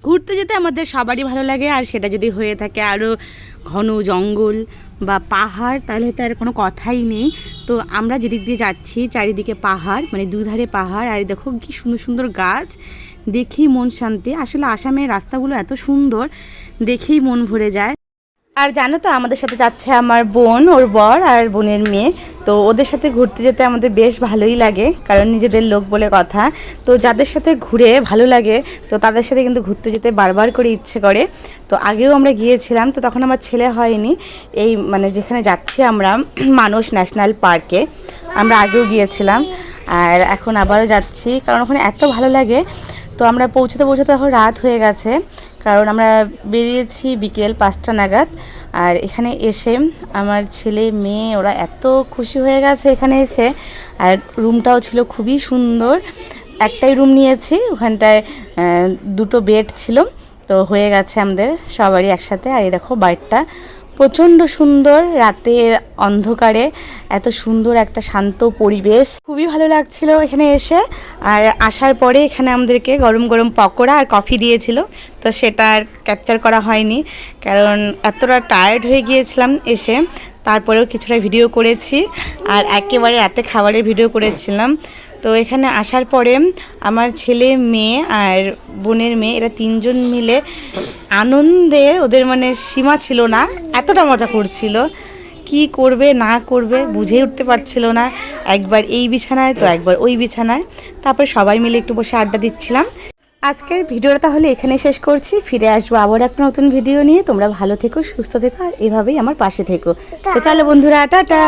ঘুরতে যেতে আমাদের সবারই ভালো লাগে, আর সেটা যদি হয়ে থাকে আরও ঘন জঙ্গল বা পাহাড় তাহলে তার কোনো কথাই নেই। তো আমরা যেদিক দিয়ে যাচ্ছি চারিদিকে পাহাড়, মানে দুধারে পাহাড়, আর দেখো কি সুন্দর সুন্দর গাছ, দেখেই মন শান্তি। আসলে আসামের রাস্তাগুলো এত সুন্দর, দেখেই মন ভরে যায়। আর জানো তো আমাদের সাথে যাচ্ছে আমার বোন, ওর বর আর বোনের মেয়ে। তো ওদের সাথে ঘুরতে যেতে আমাদের বেশ ভালোই লাগে, কারণ নিজেদের লোক বলে কথা। তো যাদের সাথে ঘুরে ভালো লাগে তো তাদের সাথে কিন্তু ঘুরতে যেতে বারবার করে ইচ্ছে করে। তো আগেও আমরা গিয়েছিলাম, তো তখন আমার ছেলে হয়নি। এই মানে যেখানে যাচ্ছি আমরা মানস ন্যাশনাল পার্কে, আমরা আগেও গিয়েছিলাম আর এখন আবারও যাচ্ছি, কারণ ওখানে এত ভালো লাগে। তো আমরা পৌঁছতে পৌঁছতে এখন রাত হয়ে গেছে, কারণ আমরা বেরিয়েছি বিকেল 5টা নাগাদ। আর এখানে এসে আমার ছেলে মেয়ে ওরা এত খুশি হয়ে গেছে এখানে এসে। আর রুমটাও ছিল খুবই সুন্দর, একটাই রুম নিয়েছি, ওখানটায় 2টো বেড ছিল। তো হয়ে গেছে আমাদের সবারই একসাথে। আর এই দেখো বাড়িটা প্রচণ্ড সুন্দর, রাতের অন্ধকারে এত সুন্দর একটা শান্ত পরিবেশ, খুবই ভালো লাগছিল এখানে এসে। আর আসার পরে এখানে আমাদেরকে গরম গরম পকোড়া আর কফি দিয়েছিল, তো সেটা আর ক্যাপচার করা হয়নি, কারণ এতটা টায়ার্ড হয়ে গিয়েছিলাম এসে। তারপরেও কিছুটা ভিডিও করেছি, আর একেবারে রাতে খাবারের ভিডিও করেছিলাম। তো এখানে আসার পরে আমার ছেলে মেয়ে আর বোনের মেয়ে এরা 3জন মিলে আনন্দে ওদের মানে সীমা ছিল না, এতটা মজা করছিল। কি করবে না করবে বুঝেই উঠতে পারছিল না, একবার এই বিছানায় তো একবার ওই বিছানায়। তারপর সবাই মিলে একটু বসে আড্ডা দিচ্ছিলাম। আজকের ভিডিওটা তাহলে এখানে শেষ করছি, ফিরে আসবো আবার একটা নতুন ভিডিও নিয়ে। তোমরা ভালো থেকো, সুস্থ থেকো, আর এভাবেই আমার পাশে থেকো। তো চলো বন্ধুরা, টাটা।